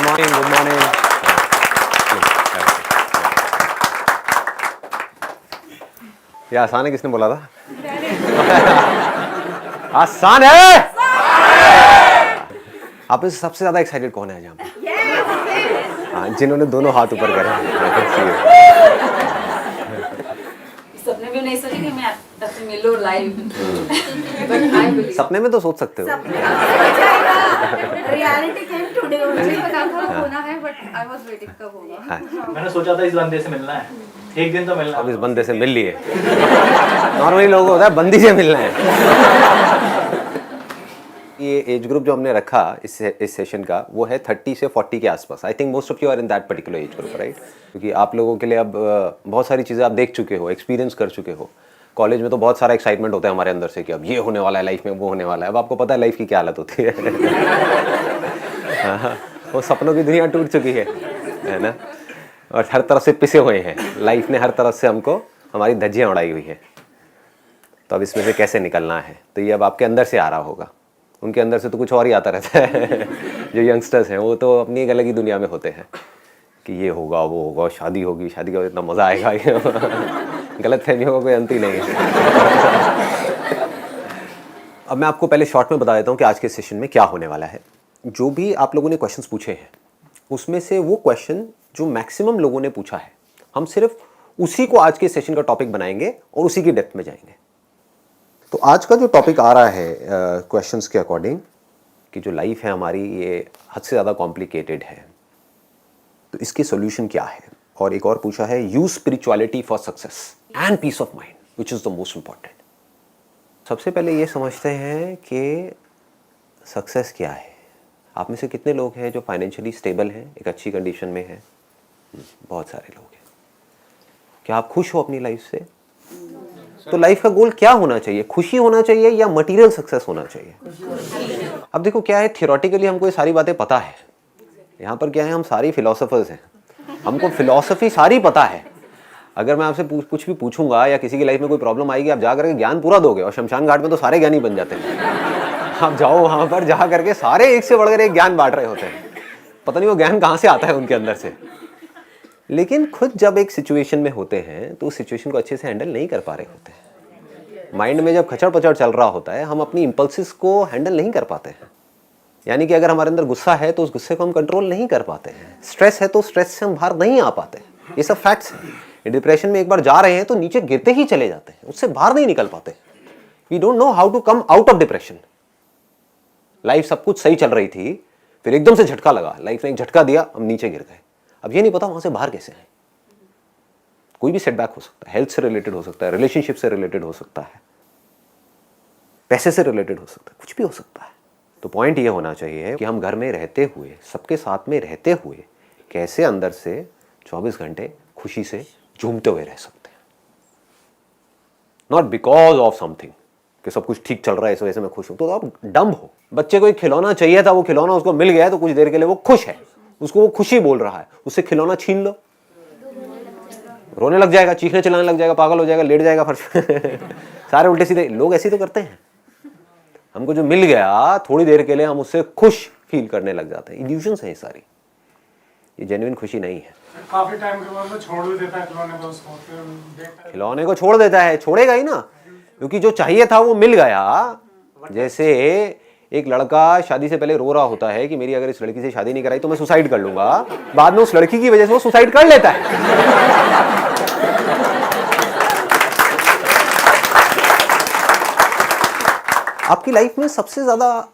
Morning, good morning. ये आसान है, किसने बोला था? आसान है। आप में से सबसे ज्यादा एक्साइटेड कौन है यहाँ पे? हाँ, जिन्होंने दोनों हाथ ऊपर करे। सपने में नहीं सोची कि मैं आपसे मिलूं लाइव। सपने में तो सोच सकते हो। रियलिटी केम टुडे मुझे पता था होना है, बट आई वाज वेटिंग कब होगा। मैंने सोचा था इस बंदे से मिलना है, एक दिन तो मिलना है। अब इस बंदे से मिल लिए। नॉर्मली लोगों को होता है बंदी से मिलना है। ये एज ग्रुप जो हमने रखा इस सेशन का, वो है 30 से 40 के आसपास। I think most of you are in that particular age group, right? क्योंकि आप लोगों के लिए अब बहुत सारी चीज़ें आप देख चुके हो, एक्सपीरियंस कर चुके हो। कॉलेज में तो बहुत सारा एक्साइटमेंट होता है हमारे अंदर से कि अब ये होने वाला है लाइफ में, वो होने वाला है। अब आपको पता है लाइफ की क्या हालत होती है। वो सपनों की दुनिया टूट चुकी है ना? और हर तरफ से पिसे हुए हैं। लाइफ ने हर तरफ से हमको हमारी धज्जियाँ उड़ाई हुई है। तो अब इसमें से कैसे निकलना है, तो ये अब आपके अंदर से आ रहा होगा। उनके अंदर से तो कुछ और ही आता रहता है। जो यंगस्टर्स हैं वो तो अपनी एक अलग ही दुनिया में होते हैं कि ये होगा, वो होगा, शादी होगी, शादी का इतना मज़ा आएगा। गलत फहमियों का कोई अंत ही नहीं है। अब मैं आपको पहले शॉर्ट में बता देता हूँ कि आज के सेशन में क्या होने वाला है। जो भी आप लोगों ने क्वेश्चंस पूछे हैं, उसमें से वो क्वेश्चन जो मैक्सिमम लोगों ने पूछा है, हम सिर्फ उसी को आज के सेशन का टॉपिक बनाएंगे और उसी की डेप्थ में जाएंगे। तो आज का जो टॉपिक आ रहा है क्वेश्चंस के अकॉर्डिंग, कि जो लाइफ है हमारी ये हद से ज़्यादा कॉम्प्लिकेटेड है, तो इसकी सॉल्यूशन क्या है। और एक और पूछा है, use spirituality for success and peace of mind which is the most important. सबसे पहले ये समझते हैं कि सक्सेस क्या है। आप में से कितने लोग हैं जो फाइनेंशियली स्टेबल हैं, एक अच्छी कंडीशन में हैं? बहुत सारे लोग हैं। क्या आप खुश हो अपनी लाइफ से? तो लाइफ का गोल क्या होना चाहिए? खुशी होना चाहिए या मटेरियल सक्सेस होना चाहिए? अब देखो क्या है, थियोरेटिकली हमको ये सारी बातें पता है। यहाँ पर क्या है, हम सारी फिलोसोफर्स हैं, हमको फिलॉसफी सारी पता है। अगर मैं आपसे कुछ भी पूछूंगा या किसी की लाइफ में कोई प्रॉब्लम आएगी, आप जा करके ज्ञान पूरा दोगे। और शमशान घाट में तो सारे ज्ञानी बन जाते हैं। आप जाओ वहाँ पर, जा करके सारे एक से बढ़कर एक ज्ञान बांट रहे होते हैं। पता नहीं वो ज्ञान कहाँ से आता है उनके अंदर से। लेकिन खुद जब एक सिचुएशन में होते हैं तो उस सिचुएशन को अच्छे से हैंडल नहीं कर पा रहे होते हैं। माइंड में जब खचड़ पचड़ चल रहा होता है, हम अपनी इम्पल्सिस को हैंडल नहीं कर पाते हैं। यानी कि अगर हमारे अंदर गुस्सा है तो उस गुस्से को हम कंट्रोल नहीं कर पाते हैं। स्ट्रेस है तो स्ट्रेस से हम बाहर नहीं आ पाते हैं। ये सब फैक्ट्स हैं। डिप्रेशन में एक बार जा रहे हैं तो नीचे गिरते ही चले जाते हैं, उससे बाहर नहीं निकल पाते। We don't know how to come out of depression. Life सब कुछ सही चल रही थी, फिर एकदम से झटका लगा, लाइफ ने एक झटका दिया, हम नीचे गिर गए। अब ये नहीं पता वहां से बाहर कैसे आए। कोई भी सेटबैक हो सकता है, हेल्थ से रिलेटेड हो सकता है, रिलेशनशिप से रिलेटेड हो सकता है, पैसे से रिलेटेड हो सकता है, कुछ भी हो सकता है। तो पॉइंट ये होना चाहिए कि हम घर में रहते हुए, सबके साथ में रहते हुए, कैसे अंदर से 24 घंटे खुशी से झूमते हुए रह सकते हैं। नॉट बिकॉज ऑफ समथिंग कि सब कुछ ठीक चल रहा है इस वजह से मैं खुश हूं। तो आप डम्ब हो। बच्चे को एक खिलौना चाहिए था, वो खिलौना उसको मिल गया तो कुछ देर के लिए वो खुश है, उसको वो खुशी बोल रहा है। उससे खिलौना छीन लो, रोने लग जाएगा, चीखने चिल्लाने लग जाएगा, पागल हो जाएगा, लेट जाएगा फर्श पे। सारे उल्टे सीधे लोग ऐसे तो करते हैं। हमको जो मिल गया थोड़ी देर के लिए हम उससे खुश फील करने लग जाते हैं। इल्यूजन्स है ये सारी, ये जेन्युइन खुशी नहीं है। काफी टाइम के बाद वो छोड़ भी देता है खिलौने को, उसको खिलौने को छोड़ देता है, छोड़ेगा ही ना, क्योंकि जो चाहिए था वो मिल गया। जैसे एक लड़का शादी से पहले रो रहा होता है कि मेरी अगर इस लड़की से शादी नहीं कराई तो मैं सुसाइड कर लूंगा, बाद में उस लड़की की वजह से वो सुसाइड कर लेता है। आपकी लाइफ में सबसे ज्यादा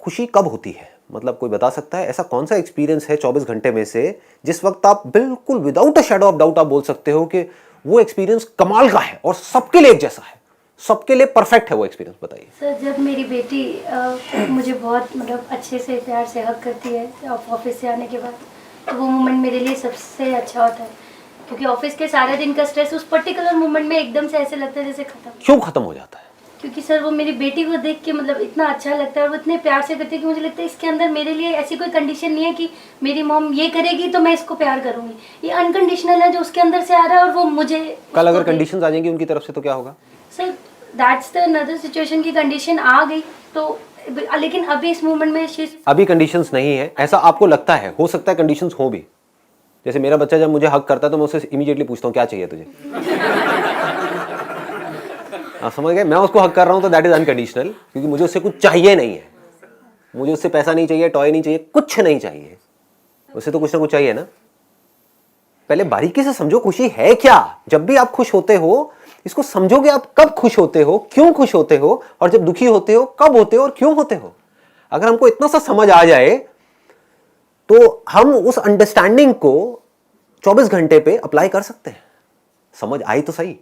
खुशी कब होती है? मतलब कोई बता सकता है ऐसा कौन सा एक्सपीरियंस है 24 घंटे में से जिस वक्त आप बिल्कुल without a shadow of doubt आप बोल सकते हो कि वो एक्सपीरियंस कमाल का है और सबके लिए एक जैसा है, सबके लिए परफेक्ट है वो एक्सपीरियंस? बताइए सर, जब मेरी बेटी मुझे बहुत मतलब अच्छे से प्यार से हक करती है ऑफिस से आने के बाद, तो वो मोमेंट मेरे लिए सबसे अच्छा होता है। क्योंकि ऑफिस के सारे दिन का स्ट्रेस उस पर्टिकुलर मोमेंट में एकदम से ऐसे लगता है जैसे खत्म। क्यों खत्म हो जाता है? क्योंकि सर वो मेरी बेटी को देख के मतलब इतना अच्छा लगता है और वो इतने प्यार से करती है कि मुझे लगता है इसके अंदर मेरे लिए ऐसी कोई कंडीशन नहीं है कि मेरी मॉम ये करेगी तो मैं इसको प्यार करूंगी। ये अनकंडीशनल है जो उसके अंदर से आ रहा है और वो मुझे कल अगर कंडीशंस आ जाएंगी उनकी तरफ से तो क्या होगा? Sir that's the another situation की कंडीशन आ गई तो लेकिन अभी इस मोमेंट में अभी कंडीशंस नहीं है, ऐसा आपको लगता है, हो सकता है कंडीशंस हो भी। जैसे मेरा बच्चा जब मुझे हक करता है तो मैं उससे इमीडिएटली पूछता हूँ क्या चाहिए तुझे। आप समझ गए, मैं उसको हक कर रहा हूँ तो दैट इज अनकंडीशनल, क्योंकि मुझे उससे कुछ चाहिए नहीं है, मुझे उससे पैसा नहीं चाहिए, टॉय नहीं चाहिए, कुछ नहीं चाहिए, उससे तो कुछ ना कुछ चाहिए ना। पहले बारीकी से समझो खुशी है क्या। जब भी आप खुश होते हो इसको समझोगे, आप कब खुश होते हो, क्यों खुश होते हो, और जब दुखी होते हो कब होते हो और क्यों होते हो। अगर हमको इतना सा समझ आ जाए तो हम उस अंडरस्टैंडिंग को 24 घंटे पे अप्लाई कर सकते हैं। समझ आई तो सही,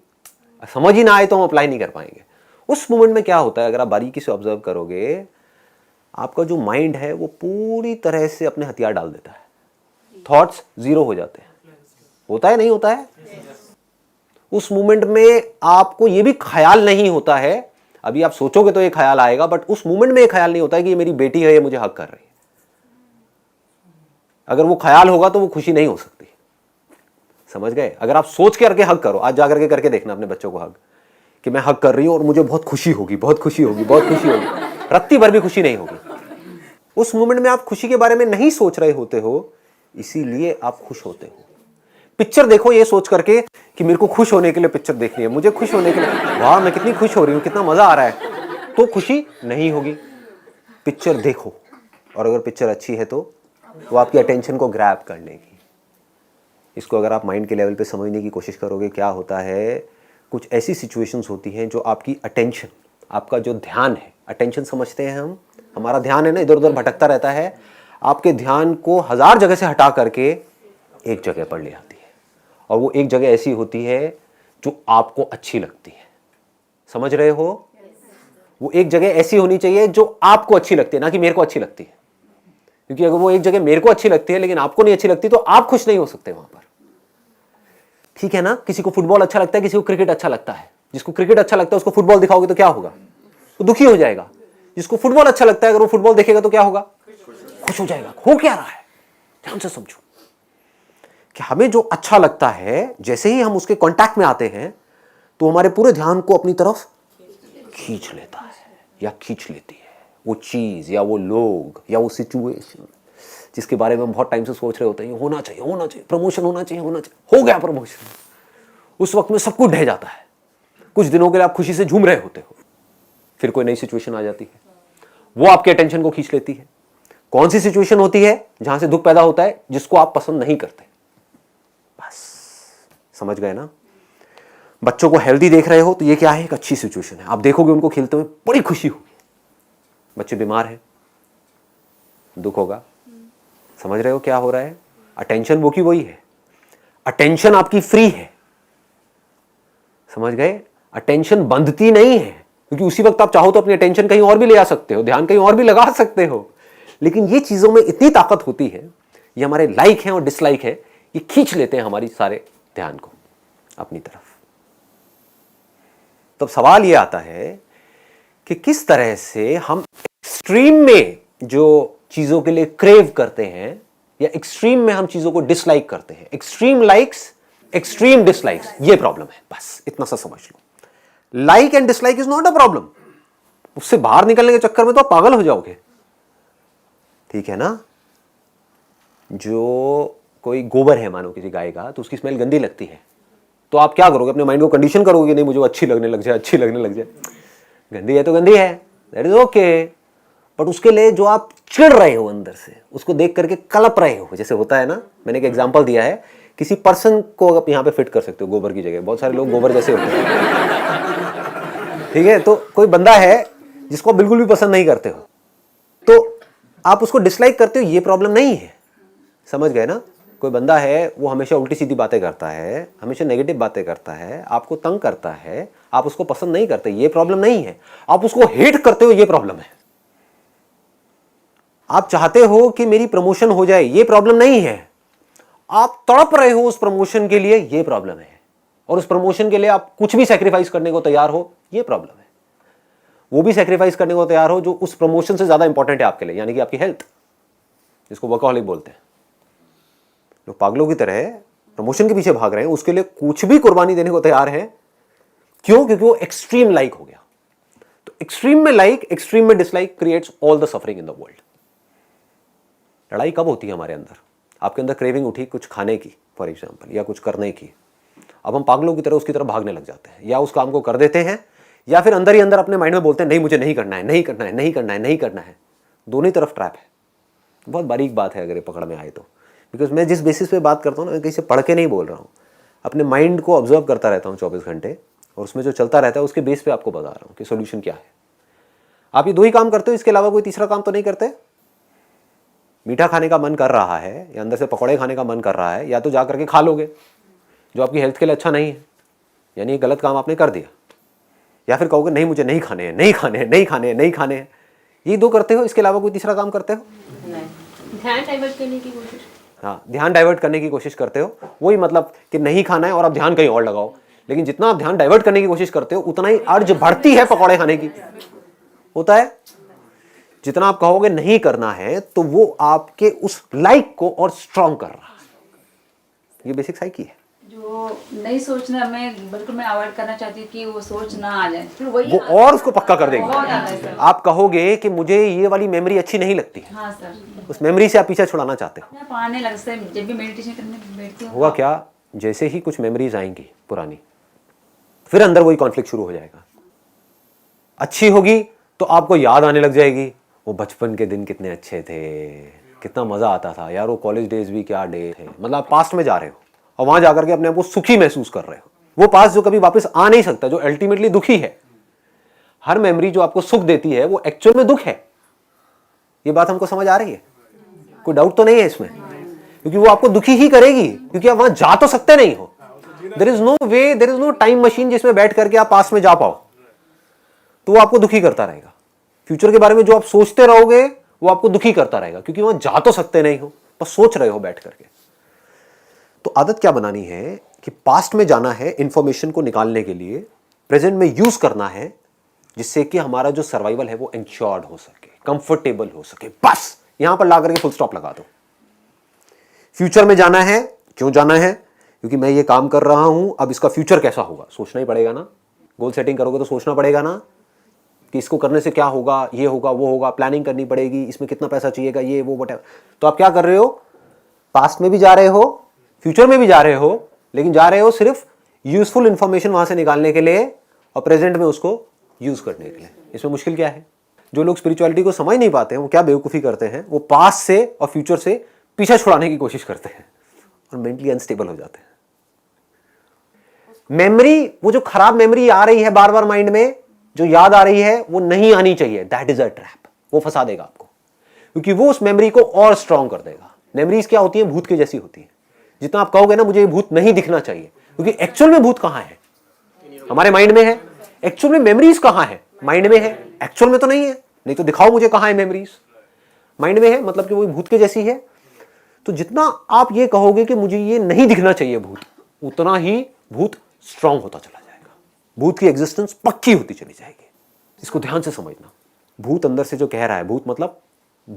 समझ ही ना आए तो हम अप्लाई नहीं कर पाएंगे। उस मोमेंट में क्या होता है, अगर आप बारीकी से ऑब्जर्व करोगे, आपका जो माइंड है वो पूरी तरह से अपने हथियार डाल देता है, थॉट्स जीरो हो जाते हैं। होता है नहीं होता है? उस मोमेंट में आपको ये भी ख्याल नहीं होता है, अभी आप सोचोगे तो ये ख्याल आएगा, बट उस मोमेंट में ये ख्याल नहीं होता है कि ये मेरी बेटी है, ये मुझे हक कर रही है। अगर वो ख्याल होगा तो वो खुशी नहीं हो सकती। समझ गए? अगर आप सोच के करके हक करो, आज जाकर के करके देखना अपने बच्चों को हक, कि मैं हक कर रही हूं और मुझे बहुत खुशी होगी, बहुत खुशी होगी, बहुत खुशी होगी, रत्ती भर भी खुशी नहीं होगी। उस मोमेंट में आप खुशी के बारे में नहीं सोच रहे होते हो, इसीलिए आप खुश होते हो। पिक्चर देखो ये सोच करके कि मेरे को खुश होने के लिए पिक्चर देखनी है, मुझे खुश होने के लिए, वाह मैं कितनी खुश हो रही हूं, कितना मजा आ रहा है, तो खुशी नहीं होगी। पिक्चर देखो, और अगर पिक्चर अच्छी है तो वो आपकी अटेंशन को ग्रैब कर लेगी। इसको अगर आप माइंड के लेवल पे समझने की कोशिश करोगे, क्या होता है, कुछ ऐसी सिचुएशंस होती हैं जो आपकी अटेंशन, आपका जो ध्यान है, अटेंशन समझते हैं हम, हमारा ध्यान है ना इधर उधर भटकता रहता है, आपके ध्यान को 1000 जगह से हटा करके एक जगह पर ले आती है, और वो एक जगह ऐसी होती है जो आपको अच्छी लगती है। समझ रहे हो? वो एक जगह ऐसी होनी चाहिए जो आपको अच्छी लगती है, ना कि मेरे को अच्छी लगती है। क्योंकि अगर वो एक जगह मेरे को अच्छी लगती है लेकिन आपको नहीं अच्छी लगती तो आप खुश नहीं हो सकते वहां पर। ठीक है ना? किसी को फुटबॉल अच्छा लगता है, किसी को क्रिकेट अच्छा लगता है। जिसको क्रिकेट अच्छा लगता है उसको फुटबॉल दिखाओगे तो क्या होगा? वो दुखी हो जाएगा। जिसको फुटबॉल अच्छा लगता है अगर वो फुटबॉल देखेगा तो क्या होगा? खुश हो जाएगा। हो क्या रहा है, ध्यान से समझो कि हमें जो अच्छा लगता है, जैसे ही हम उसके कांटेक्ट में आते हैं तो हमारे पूरे ध्यान को अपनी तरफ खींच लेता है या खींच लेती है। वो चीज या वो लोग या वो सिचुएशन जिसके बारे में हम बहुत टाइम से सोच रहे होते हैं, होना चाहिए, होना चाहिए, प्रमोशन होना चाहिए, होना चाहिए, हो गया प्रमोशन, उस वक्त में सब कुछ ढह जाता है। कुछ दिनों के लिए आप खुशी से झूम रहे होते हो, फिर कोई नई सिचुएशन आ जाती है, वो आपके अटेंशन को खींच लेती है। कौन सी सिचुएशन होती है? जहां से दुख पैदा होता है, जिसको आप पसंद नहीं करते। बस समझ गए ना? बच्चों को हेल्दी देख रहे हो तो ये क्या है? एक अच्छी सिचुएशन है। आप देखोगे उनको खेलते हुए, बड़ी खुशी होगी। बच्चे बीमार हैं, दुख होगा। समझ रहे हो क्या हो रहा है? अटेंशन वो की वही है। अटेंशन आपकी फ्री है। समझ गए? अटेंशन बंधती नहीं है, क्योंकि उसी वक्त आप चाहो तो अपनी अटेंशन कहीं और भी ले आ सकते हो, ध्यान कहीं और भी लगा सकते हो। लेकिन ये चीजों में इतनी ताकत होती है, ये हमारे लाइक हैं और डिसलाइक है, ये खींच लेते हैं हमारी सारे ध्यान को अपनी तरफ। तब सवाल ये आता है कि किस तरह से हम एक्सट्रीम में जो चीजों के लिए क्रेव करते हैं या एक्सट्रीम में हम चीजों को डिसलाइक करते हैं। एक्सट्रीम लाइक्स, एक्सट्रीम डिसलाइक्स, ये प्रॉब्लम है। बस इतना सा समझ लो। Like and dislike is not a problem. उससे बाहर निकलने के चक्कर में तो आप पागल हो जाओगे। ठीक है ना? जो कोई गोबर है मानो किसी गाय का, तो उसकी स्मेल गंदी लगती है, तो आप क्या करोगे? अपने माइंड को कंडीशन करोगे, नहीं मुझे वो अच्छी लगने लग जाए, अच्छी लगने लग जाए। गंदी है तो गंदी है, दैट इज ओके। बट उसके लिए जो आप चिढ़ रहे हो अंदर से, उसको देख करके कलप रहे हो, जैसे होता है ना, मैंने एक एग्जांपल दिया है, किसी पर्सन को आप यहाँ पे फिट कर सकते हो गोबर की जगह। बहुत सारे लोग गोबर जैसे होते हैं, ठीक है? तो कोई बंदा है जिसको आप बिल्कुल भी पसंद नहीं करते हो, तो आप उसको डिसलाइक करते हो, ये प्रॉब्लम नहीं है। समझ गए ना? कोई बंदा है वो हमेशा उल्टी सीधी बातें करता है, हमेशा नेगेटिव बातें करता है, आपको तंग करता है, आप उसको पसंद नहीं करते, ये प्रॉब्लम नहीं है। आप उसको हेट करते हो, ये प्रॉब्लम है। आप चाहते हो कि मेरी प्रमोशन हो जाए, ये प्रॉब्लम नहीं है। आप तड़प रहे हो उस प्रमोशन के लिए, ये प्रॉब्लम है। और उस प्रमोशन के लिए आप कुछ भी सैक्रिफाइस करने को तैयार हो, ये प्रॉब्लम है। वो भी सैक्रिफाइस करने को तैयार हो जो उस प्रमोशन से ज्यादा इंपॉर्टेंट है आपके लिए, यानी कि आपकी हेल्थ, जिसको वर्कहॉलिक बोलते हैं। लोग पागलों की तरह प्रमोशन के पीछे भाग रहे हैं, उसके लिए कुछ भी कुर्बानी देने को तैयार है। क्यों? क्योंकि वो एक्सट्रीम लाइक हो गया। तो एक्सट्रीम में लाइक, एक्सट्रीम में dislike creates all the suffering in the world. लड़ाई कब होती है हमारे अंदर? आपके अंदर क्रेविंग उठी कुछ खाने की फॉर एग्जाम्पल, या कुछ करने की, अब हम पागलों की तरह उसकी तरफ भागने लग जाते हैं, या उस काम को कर देते हैं, या फिर अंदर ही अंदर अपने माइंड में बोलते हैं नहीं मुझे नहीं करना है, नहीं करना है, नहीं करना है, नहीं करना है। दोनों ही तरफ ट्रैप है। बहुत बारीक बात है अगर ये पकड़ में आए तो, बिकॉज मैं जिस बेसिस पे बात करता हूँ ना, मैं कहीं से पढ़ के नहीं बोल रहा हूँ, अपने माइंड को ऑब्जर्व करता रहता हूँ 24 घंटे, और उसमें जो चलता रहता है उसके बेस पे आपको बता रहा हूँ कि सोल्यूशन क्या है। आप ये दो ही काम करते हो, इसके अलावा कोई तीसरा काम तो नहीं करते? मीठा खाने का मन कर रहा है या अंदर से पकौड़े खाने का मन कर रहा है, या तो जा करके खा लोगे जो आपकी हेल्थ के लिए अच्छा नहीं है, यानी ये गलत काम आपने कर दिया, या फिर कहोगे नहीं मुझे नहीं खाने हैं, नहीं खाने हैं, नहीं खाने हैं, नहीं खाने हैं। ये दो करते हो, इसके अलावा कोई तीसरा काम करते हो? ध्यान डाइवर्ट करने की कोशिश। हाँ, ध्यान डाइवर्ट करने की कोशिश करते हो। वही मतलब कि नहीं खाना है और आप ध्यान कहीं और लगाओ, लेकिन जितना आप ध्यान डाइवर्ट करने की कोशिश करते हो उतना ही अर्ज बढ़ती है पकौड़े खाने की। होता है जितना आप कहोगे नहीं करना है तो वो आपके उस लाइक को और स्ट्रॉन्ग कर रहा है। ये बेसिक साइकी है। जो नहीं सोचना, मैं बिल्कुल मैं अवॉइड करना चाहती हूँ कि वो सोच ना आ जाए, फिर वही वो और उसको पक्का कर बहुत आता है देंगे। सर। आप कहोगे कि मुझे ये वाली मेमोरी अच्छी नहीं लगती है, हाँ सर, उस मेमोरी से आप पीछे छुड़ाना चाहते हो। मैं पढ़ने लगता है जब भी मेडिटेशन करने बैठती हूँ। हुआ क्या, जैसे ही कुछ मेमोरीज आएंगी पुरानी, फिर अंदर वही कॉन्फ्लिक्ट शुरू हो जाएगा। अच्छी होगी तो आपको याद आने लग जाएगी, वो बचपन के दिन कितने अच्छे थे, कितना मजा आता था यार, वो कॉलेज डेज भी क्या डे थे। मतलब आप पास्ट में जा रहे हो और वहां जाकर के अपने आप को सुखी महसूस कर रहे हो। वो पास्ट जो कभी वापस आ नहीं सकता, जो अल्टीमेटली दुखी है। हर मेमोरी जो आपको सुख देती है वो एक्चुअल में दुख है। ये बात हमको समझ आ रही है? कोई डाउट तो नहीं है इसमें? क्योंकि वो आपको दुखी ही करेगी, क्योंकि आप वहां जा तो सकते नहीं हो। There is no way, there is no time machine जिसमें बैठ करके आप पास्ट में जा पाओ, तो वो आपको दुखी करता रहेगा। फ्यूचर के बारे में जो आप सोचते रहोगे वो आपको दुखी करता रहेगा, क्योंकि वहां जा तो सकते नहीं हो, बस सोच रहे हो बैठ करके। तो आदत क्या बनानी है कि पास्ट में जाना है इंफॉर्मेशन को निकालने के लिए, प्रेजेंट में यूज करना है, जिससे कि हमारा जो सर्वाइवल है वो इंश्योर्ड हो सके, कंफर्टेबल हो सके। बस यहां पर ला करके फुल स्टॉप लगा दो। फ्यूचर में जाना है, क्यों जाना है? क्योंकि मैं ये काम कर रहा हूं, अब इसका फ्यूचर कैसा होगा सोचना ही पड़ेगा ना। गोल सेटिंग करोगे तो सोचना पड़ेगा ना कि इसको करने से क्या होगा, ये होगा, वो होगा, प्लानिंग करनी पड़ेगी, इसमें कितना पैसा चाहिएगा, ये वो वट। तो आप क्या कर रहे हो? पास्ट में भी जा रहे हो, फ्यूचर में भी जा रहे हो, लेकिन जा रहे हो सिर्फ यूजफुल इंफॉर्मेशन वहां से निकालने के लिए और प्रेजेंट में उसको यूज करने के लिए। इसमें मुश्किल क्या है? जो लोग स्पिरिचुअलिटी को समझ नहीं पाते हैं वो क्या बेवकूफ़ी करते हैं, वो पास्ट से और फ्यूचर से पीछा छुड़ाने की कोशिश करते हैं और मेंटली अनस्टेबल हो जाते हैं। मेमोरी, वो जो खराब मेमोरी आ रही है बार बार माइंड में, जो याद आ रही है, वो नहीं आनी चाहिए। That is a trap. वो फंसा देगा आपको, क्योंकि वो उस मेमोरी को और स्ट्रॉन्ग कर देगा। मेमोरीज क्या होती है? भूत के जैसी होती है। जितना आप कहोगे ना मुझे ये भूत नहीं दिखना चाहिए, क्योंकि एक्चुअल में भूत कहां है? हमारे माइंड में है। एक्चुअल में मेमोरीज कहां है? माइंड में है। एक्चुअल में तो नहीं है। नहीं तो दिखाओ मुझे कहां है मेमोरीज। माइंड में है, मतलब कि वो भूत के जैसी है। तो जितना आप ये कहोगे कि मुझे ये नहीं दिखना चाहिए भूत, उतना ही भूत स्ट्रांग होता चला जाएगा। भूत की एग्जिस्टेंस पक्की होती चली जाएगी। इसको ध्यान से समझना। भूत अंदर से जो कह रहा है, भूत मतलब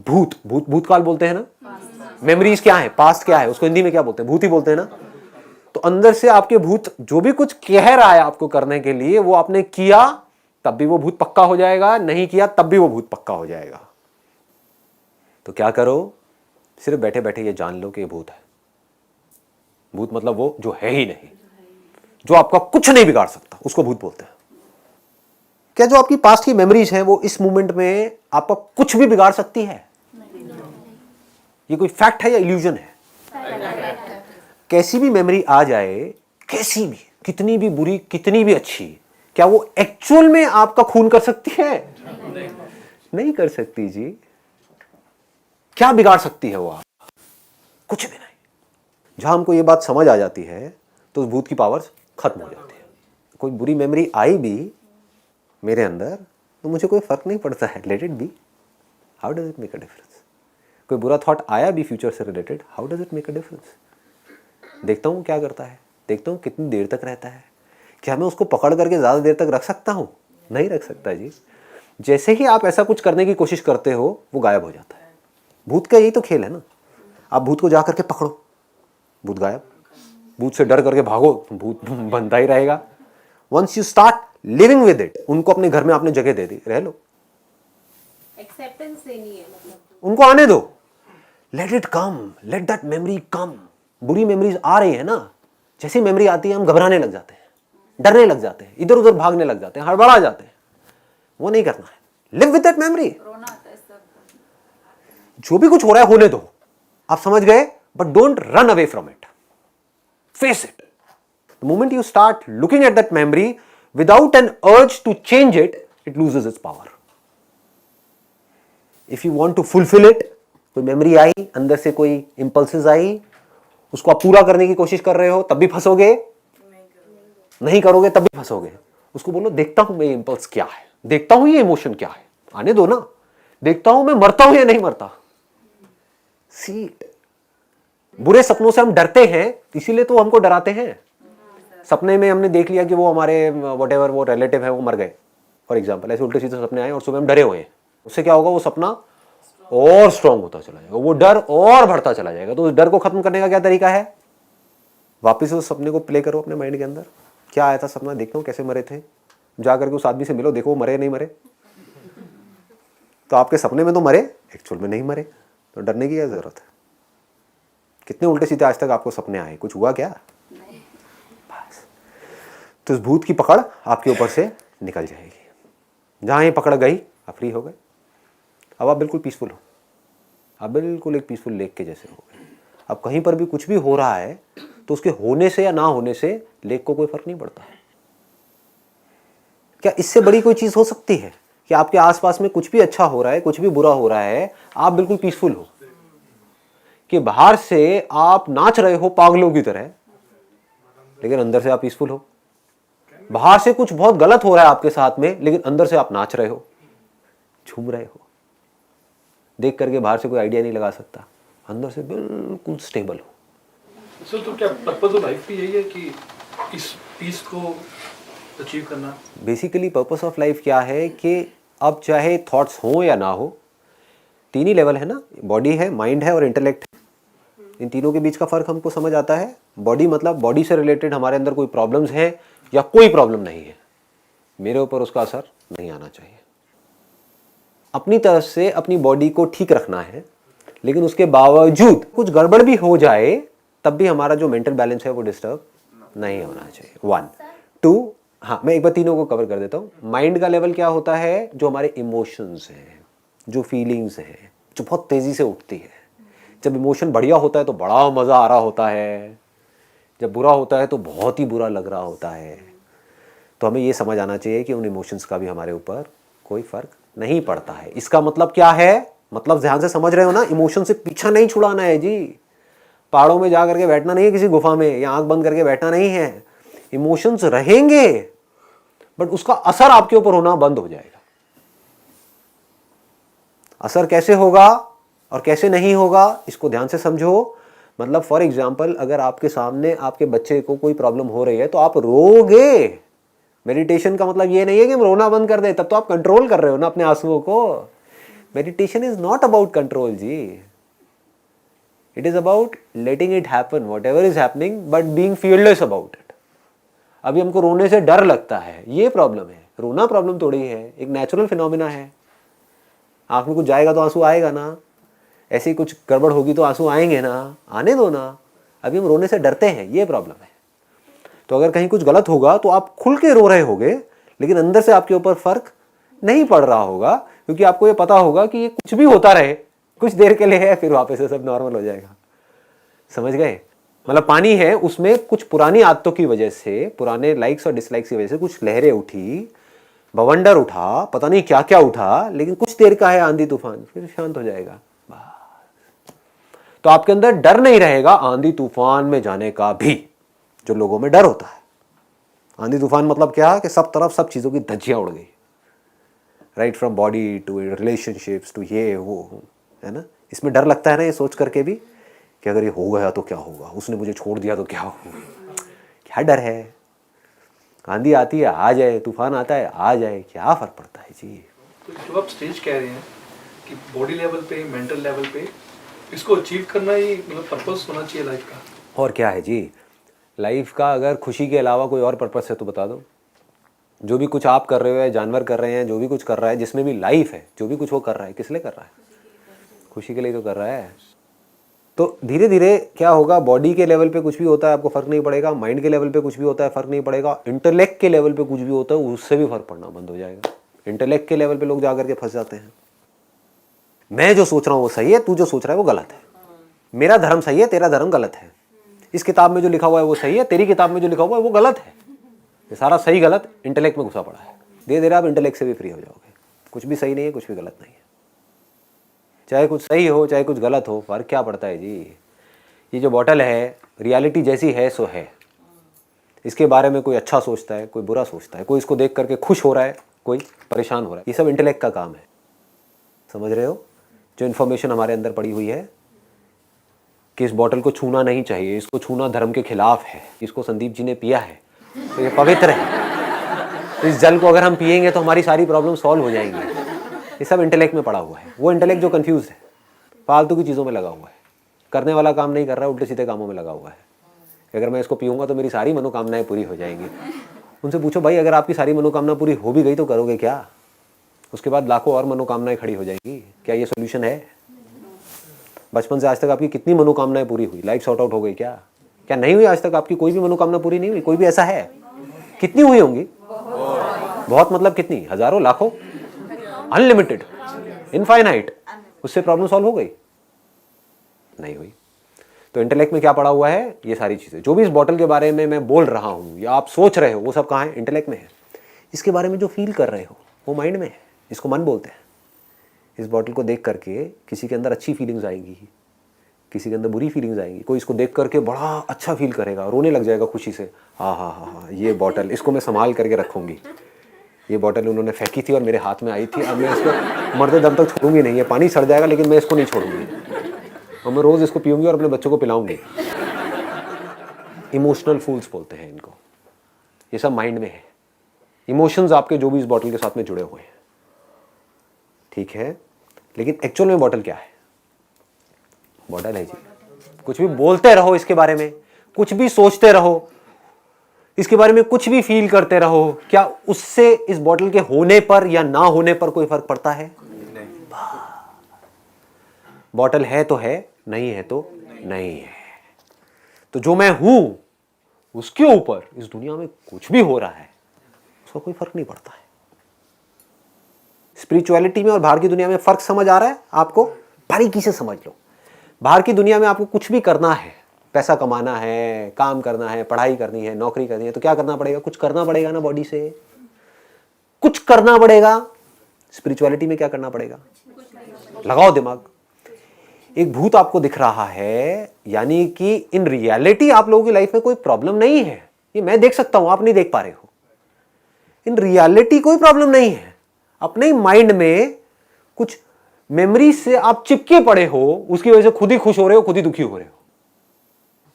भूत, भूत भूतकाल बोलते हैं ना। मेमोरीज क्या है? पास्ट क्या है? उसको हिंदी में क्या बोलते हैं? भूत ही बोलते हैं ना। तो अंदर से आपके भूत जो भी कुछ कह रहा है आपको करने के लिए, वो आपने किया तब भी वो भूत पक्का हो जाएगा, नहीं किया तब भी वो भूत पक्का हो जाएगा। तो क्या करो? सिर्फ बैठे बैठे ये जान लो कि ये भूत है। भूत मतलब वो जो है ही नहीं, जो आपका कुछ नहीं बिगाड़ सकता, उसको भूत बोलते हैं। क्या जो आपकी पास्ट की मेमोरीज हैं वो इस मोमेंट में आपका कुछ भी बिगाड़ सकती है? ये कोई फैक्ट है या इल्यूजन है? कैसी भी मेमोरी आ जाए, कैसी भी, कितनी भी बुरी, कितनी भी अच्छी, क्या वो एक्चुअल में आपका खून कर सकती है? नहीं कर सकती जी। क्या बिगाड़ सकती है वो आप? कुछ भी नहीं। जहां हमको ये बात समझ आ जाती है तो उस भूत की पावर्स खत्म हो जाती है। कोई बुरी मेमोरी आई भी मेरे अंदर तो मुझे कोई फर्क नहीं पड़ता है, let it be. How does it make a difference? कोई बुरा थॉट आया भी फ्यूचर से related, how does it make a difference? देखता हूँ क्या करता है, देखता हूँ कितनी देर तक रहता है। क्या मैं उसको पकड़ करके ज़्यादा देर तक रख सकता हूँ? नहीं रख सकता जी। जैसे ही आप ऐसा कुछ करने की कोशिश करते हो वो गायब हो जाता है। भूत का यही तो खेल है ना। आप भूत को जा करके पकड़ो, भूत गायब। भूत से डर करके भागो, भूत बनता ही रहेगा। Once you start living with it, उनको अपने घर में आपने जगह दे दी, रह लो, एक्सेप्टेंस देनी है मतलब। उनको आने दो, let it come, let that memory come. बुरी मेमोरीज आ रही है ना, जैसी मेमोरी आती है हम घबराने लग जाते हैं, डरने लग जाते हैं, इधर उधर भागने लग जाते हैं, हड़बड़ा जाते हैं। वो नहीं करना है, लिव विद दैट मेमोरी। रोना आता है सब। जो भी कुछ हो रहा है होने दो, आप समझ गए, but don't run away from it, face it. The moment you start looking at that memory without an urge to change it, it loses its power. If you want to fulfil it, कोई memory आई, अंदर से कोई impulses आई, उसको आप पूरा करने की कोशिश कर रहे हो, तब भी फंसोगे, नहीं करोगे तब भी फंसोगे। उसको बोलो देखता हूं मैं ये इंपल्स क्या है, देखता हूं ये इमोशन क्या है, आने दो ना, देखता हूं मैं मरता हूं या नहीं मरता। See it. बुरे सपनों से हम डरते हैं, इसीलिए तो हमको डराते हैं। सपने में हमने देख लिया कि वो हमारे व्हाटएवर वो रिलेटिव है वो मर गए, फॉर एग्जांपल, ऐसे उल्टे सीधे सपने आए और सुबह हम डरे हुए हैं, उससे क्या होगा, वो सपना और स्ट्रांग होता चला जाएगा, वो डर और बढ़ता चला जाएगा। तो उस डर को खत्म करने का क्या तरीका है, वापिस उस सपने को प्ले करो अपने माइंड के अंदर, क्या आया था सपना, देखता हूँ कैसे मरे थे, जा करके उस आदमी से मिलो, देखो वो मरे नहीं मरे। तो आपके सपने में तो मरे, एक्चुअल में नहीं मरे, तो डरने की क्या जरूरत है। कितने उल्टे सीधे आज तक आपको सपने आए, कुछ हुआ क्या, बस। तो इस भूत की पकड़ आपके ऊपर से निकल जाएगी। जहां ये पकड़ गई आप फ्री हो गए, अब आप बिल्कुल पीसफुल हो, आप बिल्कुल एक पीसफुल लेक के जैसे हो गए। अब कहीं पर भी कुछ भी हो रहा है तो उसके होने से या ना होने से लेक को कोई फर्क नहीं पड़ता है। क्या इससे बड़ी कोई चीज हो सकती है कि आपके आसपास में कुछ भी अच्छा हो रहा है, कुछ भी बुरा हो रहा है, आप बिल्कुल पीसफुल हो, कि बाहर से आप नाच रहे हो पागलों की तरह, लेकिन अंदर से आप पीसफुल हो। बाहर से कुछ बहुत गलत हो रहा है आपके साथ में, लेकिन अंदर से आप नाच रहे हो, झूम रहे हो। देख करके बाहर से कोई आइडिया नहीं लगा सकता, अंदर से बिल्कुल स्टेबल हो। सर, तो क्या पर्पस ऑफ लाइफ भी यही है कि इस पीस को अचीव करना? बेसिकली पर्पस ऑफ लाइफ क्या है कि अब चाहे थॉट्स हो या ना हो, तीन ही लेवल है ना, बॉडी है, माइंड है और इंटेलेक्ट है। इन तीनों के बीच का फर्क हमको समझ आता है। बॉडी मतलब बॉडी से रिलेटेड हमारे अंदर कोई प्रॉब्लम्स है या कोई प्रॉब्लम नहीं है, मेरे ऊपर उसका असर नहीं आना चाहिए। अपनी तरफ से अपनी बॉडी को ठीक रखना है, लेकिन उसके बावजूद कुछ गड़बड़ भी हो जाए तब भी हमारा जो मेंटल बैलेंस है वो डिस्टर्ब नहीं होना चाहिए। 1 2, हाँ मैं एक बार तीनों को कवर कर देता हूँ। माइंड का लेवल क्या होता है, जो हमारे इमोशंस हैं, जो फीलिंग्स हैं, जो बहुत तेजी से उठती है। जब इमोशन बढ़िया होता है तो बड़ा मजा आ रहा होता है, जब बुरा होता है तो बहुत ही बुरा लग रहा होता है। तो हमें ये समझ आना चाहिए कि उन इमोशंस का भी हमारे ऊपर कोई फर्क नहीं पड़ता है। इसका मतलब क्या है, मतलब ध्यान से समझ रहे हो ना, इमोशन से पीछा नहीं छुड़ाना है जी। पहाड़ों में जा करके बैठना नहीं है किसी गुफा में, या आंख बंद करके बैठना नहीं है। इमोशंस रहेंगे बट उसका असर आपके ऊपर होना बंद हो जाएगा। असर कैसे होगा और कैसे नहीं होगा इसको ध्यान से समझो। मतलब फॉर एग्जाम्पल, अगर आपके सामने आपके बच्चे को कोई प्रॉब्लम हो रही है तो आप रोगे। मेडिटेशन का मतलब ये नहीं है कि हम रोना बंद कर दे, तब तो आप कंट्रोल कर रहे हो ना अपने आंसुओं को। Meditation is not about control जी, it is about letting it happen whatever is happening, but being fearless about it. अभी हमको रोने से डर लगता है, ये प्रॉब्लम है। रोना प्रॉब्लम थोड़ी है, एक नेचुरल फिनोमिना है। आंख में कुछ जाएगा तो आंसू आएगा ना, ऐसे ही कुछ गड़बड़ होगी तो आंसू आएंगे ना, आने दो ना। अभी हम रोने से डरते हैं, ये प्रॉब्लम है। तो अगर कहीं कुछ गलत होगा तो आप खुल के रो रहे होगे, लेकिन अंदर से आपके ऊपर फर्क नहीं पड़ रहा होगा, क्योंकि आपको ये पता होगा कि ये कुछ भी होता रहे, कुछ देर के लिए है, फिर वापस से सब नॉर्मल हो जाएगा। समझ गए? मतलब पानी है, उसमें कुछ पुरानी आदतों की वजह से, पुराने लाइक्स और डिसलाइक्स की वजह से कुछ लहरें उठी, बवंडर उठा, पता नहीं क्या क्या उठा, लेकिन कुछ देर का है आंधी तूफान, फिर शांत हो जाएगा। तो आपके अंदर डर नहीं रहेगा आंधी तूफान में जाने का भी, जो लोगों में डर होता है। आंधी तूफान मतलब क्या, कि सब तरफ सब चीजों की धज्जियां उड़ गई, right from body to relationships to ये वो, है ना। इसमें डर लगता है ना, ये सोच करके भी कि अगर ये हो गया तो क्या होगा, उसने मुझे छोड़ दिया तो क्या होगा। क्या डर है? आंधी आती है आ जाए, तूफान आता है आ जाए, क्या फर्क पड़ता है जी। तो जो आप स्टेज कह रहे हैं कि बॉडी लेवल पे, मेंटल लेवल पे इसको अचीव करना ही मतलब पर्पस होना चाहिए लाइफ का। और क्या है जी, लाइफ का अगर खुशी के अलावा कोई और पर्पस है तो बता दो। जो भी कुछ आप कर रहे हो या जानवर कर रहे हैं, जो भी कुछ कर रहा है, जिसमें भी लाइफ है, जो भी कुछ वो कर रहा है, किस लिए कर रहा है? खुशी के लिए तो कर रहा है। तो धीरे धीरे क्या होगा, बॉडी के लेवल पे कुछ भी होता है आपको फ़र्क नहीं पड़ेगा, माइंड के लेवल पे कुछ भी होता है फ़र्क नहीं पड़ेगा, इंटेलेक्ट के लेवल पे कुछ भी होता है उससे भी फ़र्क पड़ना बंद हो जाएगा। इंटेलेक्ट के लेवल पे लोग जा करके फंस जाते हैं। मैं जो सोच रहा हूँ वो सही है, तू जो सोच रहा है वो गलत है। मेरा धर्म सही है, तेरा धर्म गलत है। इस किताब में जो लिखा हुआ है वो सही है, तेरी किताब में जो लिखा हुआ है वो गलत है। ये सारा सही गलत इंटेलेक्ट में घुसा पड़ा है। धीरे धीरे आप इंटेलेक्ट से भी फ्री हो जाओगे। कुछ भी सही नहीं है, कुछ भी गलत नहीं है। चाहे कुछ सही हो चाहे कुछ गलत हो, फ़र्क क्या पड़ता है जी। ये जो बॉटल है, रियलिटी जैसी है सो है। इसके बारे में कोई अच्छा सोचता है, कोई बुरा सोचता है, कोई इसको देख करके खुश हो रहा है, कोई परेशान हो रहा है। ये सब इंटेलेक्ट का काम है। समझ रहे हो? जो इन्फॉर्मेशन हमारे अंदर पड़ी हुई है कि इस बॉटल को छूना नहीं चाहिए, इसको छूना धर्म के खिलाफ है, इसको संदीप जी ने पिया है तो ये पवित्र है, इस जल को अगर हम पिएंगे तो हमारी सारी प्रॉब्लम सॉल्व हो जाएंगी। ये सब इंटेलेक्ट में पड़ा हुआ है। वो इंटेलेक्ट जो कंफ्यूज है, फालतू की चीज़ों में लगा हुआ है, करने वाला काम नहीं कर रहा है, उल्टे सीधे कामों में लगा हुआ है। अगर मैं इसको पीऊँगा तो मेरी सारी मनोकामनाएँ पूरी हो जाएंगी। उनसे पूछो भाई, अगर आपकी सारी मनोकामना पूरी हो भी गई तो करोगे क्या? उसके बाद लाखों और मनोकामनाएं खड़ी हो जाएंगी। क्या ये सोल्यूशन है? बचपन से आज तक आपकी कितनी मनोकामनाएं पूरी हुई? लाइफ सॉर्ट आउट हो गई क्या? क्या नहीं हुई? आज तक आपकी कोई भी मनोकामना पूरी नहीं हुई? कोई भी ऐसा है? कितनी हुई होंगी? बहुत मतलब कितनी? हजारों, लाखों, अनलिमिटेड, इनफाइनाइट। उससे प्रॉब्लम सॉल्व हो गई? नहीं हुई। तो इंटेलेक्ट में क्या पड़ा हुआ है? ये सारी चीज़ें जो भी इस बॉटल के बारे में मैं बोल रहा हूँ या आप सोच रहे हो, वो सब कहाँ है? इंटेलेक्ट में है। इसके बारे में जो फील कर रहे हो वो माइंड में है, इसको मन बोलते हैं। इस बॉटल को देख करके किसी के अंदर अच्छी फीलिंग्स आएंगी, किसी के अंदर बुरी फीलिंग्स आएंगी। कोई इसको देख करके बड़ा अच्छा फील करेगा, रोने लग जाएगा खुशी से, हाँ हाँ हाँ हाँ, ये बॉटल, इसको मैं संभाल करके रखूँगी। ये बॉटल उन्होंने फेंकी थी और मेरे हाथ में आई थी, अब मैं इसको मरते दम तक छोड़ूंगी नहीं। ये पानी सड़ जाएगा लेकिन मैं इसको नहीं छोड़ूंगी, और मैं रोज़ इसको पीऊँगी और अपने बच्चों को पिलाऊंगी। इमोशनल फूल्स बोलते हैं इनको। ये सब माइंड में है। इमोशंस आपके जो भी इस बॉटल के साथ में जुड़े हुए हैं, ठीक है। लेकिन एक्चुअल में बॉटल क्या है? बॉटल है जी, कुछ भी बोलते रहो इसके बारे में, कुछ भी सोचते रहो इसके बारे में, कुछ भी फील करते रहो, क्या उससे इस बॉटल के होने पर या ना होने पर कोई फर्क पड़ता है? नहीं। बॉटल है तो है, नहीं है तो नहीं है। तो जो मैं हूं उसके ऊपर इस दुनिया में कुछ भी हो रहा है उसका कोई फर्क नहीं पड़ता है। स्पिरिचुअलिटी में और बाहर की दुनिया में फर्क समझ आ रहा है आपको? बारीकी से समझ लो। बाहर की दुनिया में आपको कुछ भी करना है, पैसा कमाना है, काम करना है, पढ़ाई करनी है, नौकरी करनी है, तो क्या करना पड़ेगा? कुछ करना पड़ेगा ना, बॉडी से कुछ करना पड़ेगा। स्पिरिचुअलिटी में क्या करना पड़ेगा? लगाओ दिमाग। एक भूत आपको दिख रहा है, यानी कि इन रियलिटी आप लोगों की लाइफ में कोई प्रॉब्लम नहीं है। ये मैं देख सकता हूं, आप नहीं देख पा रहे हो। इन रियलिटी कोई प्रॉब्लम नहीं है। अपने माइंड में कुछ मेमोरी से आप चिपके पड़े हो, उसकी वजह से खुद ही खुश हो रहे हो, खुद ही दुखी हो रहे हो।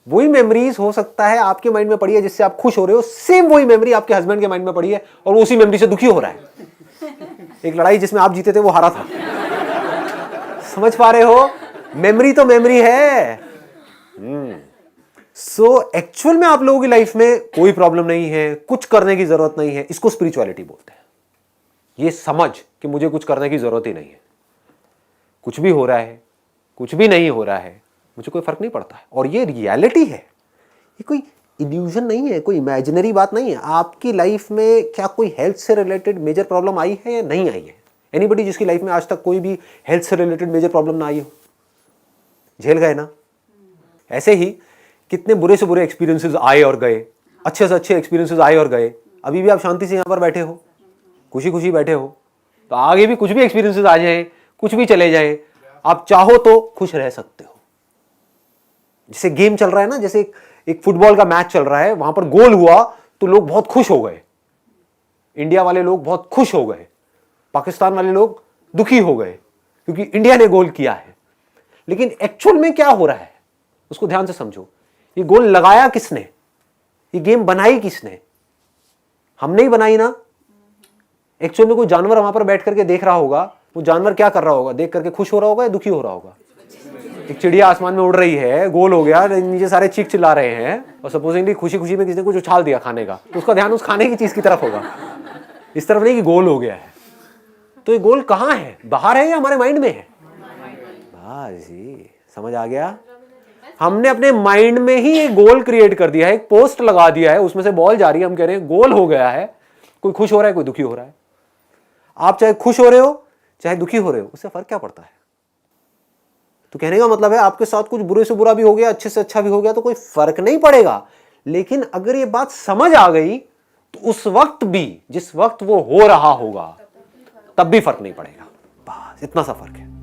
वही मेमोरीज हो सकता है आपके माइंड में पड़ी है जिससे आप खुश हो रहे हो, सेम वही मेमोरी आपके हस्बैंड के माइंड में पड़ी है और वो उसी मेमोरी से दुखी हो रहा है। एक लड़ाई जिसमें आप जीते थे वो हारा था। समझ पा रहे हो? मेमोरी तो मेमोरी है। सो एक्चुअल में आप लोगों की लाइफ में कोई प्रॉब्लम नहीं है, कुछ करने की जरूरत नहीं है। इसको स्पिरिचुअलिटी बोलते हैं। ये समझ कि मुझे कुछ करने की जरूरत ही नहीं है, कुछ भी हो रहा है, कुछ भी नहीं हो रहा है, मुझे कोई फर्क नहीं पड़ता है। और ये रियलिटी है, ये कोई इल्यूजन नहीं है, कोई इमेजिनरी बात नहीं है। आपकी लाइफ में क्या कोई हेल्थ से रिलेटेड मेजर प्रॉब्लम आई है या नहीं आई है? एनीबडी जिसकी लाइफ में आज तक कोई भी हेल्थ से रिलेटेड मेजर प्रॉब्लम ना आई हो? झेल गए ना? ऐसे ही कितने बुरे से बुरे एक्सपीरियंसेस आए और गए, अच्छे से अच्छे एक्सपीरियंसेस आए और गए। अभी भी आप शांति से यहाँ पर बैठे हो, खुशी खुशी बैठे हो, तो आगे भी कुछ भी एक्सपीरियंसेस आ जाए, कुछ भी चले जाए, आप चाहो तो खुश रह सकते हो। जैसे गेम चल रहा है ना, जैसे एक फुटबॉल का मैच चल रहा है, वहां पर गोल हुआ तो लोग बहुत खुश हो गए। इंडिया वाले लोग बहुत खुश हो गए, पाकिस्तान वाले लोग दुखी हो गए क्योंकि इंडिया ने गोल किया है। लेकिन एक्चुअल में क्या हो रहा है उसको ध्यान से समझो। ये गोल लगाया किसने? ये गेम बनाई किसने? हमने ही बनाई ना। एक्चुअल में कोई जानवर वहां पर बैठ करके देख रहा होगा, वो जानवर क्या कर रहा होगा? देख करके खुश हो रहा होगा या दुखी हो रहा होगा? एक चिड़िया आसमान में उड़ रही है, गोल हो गया, नीचे सारे चीख चिल्ला रहे हैं और सपोजिंगली खुशी खुशी में किसी ने कुछ उछाल दिया खाने का, तो उसका ध्यान उस खाने की चीज की तरफ होगा। इस तरफ नहीं कि गोल हो गया है। तो ये गोल कहाँ है, बाहर है या हमारे माइंड में है? बस जी, समझ आ गया। हमने अपने माइंड में ही एक गोल क्रिएट कर दिया है, एक पोस्ट लगा दिया है, उसमें से बॉल जा रही है, हम कह रहे हैं गोल हो गया है। कोई खुश हो रहा है, कोई दुखी हो रहा है। आप चाहे खुश हो रहे हो चाहे दुखी हो रहे हो, उससे फर्क क्या पड़ता है? तो कहने का मतलब है आपके साथ कुछ बुरे से बुरा भी हो गया, अच्छे से अच्छा भी हो गया, तो कोई फर्क नहीं पड़ेगा। लेकिन अगर ये बात समझ आ गई तो उस वक्त भी, जिस वक्त वो हो रहा होगा, तब भी फर्क नहीं पड़ेगा। बस इतना सा फर्क है।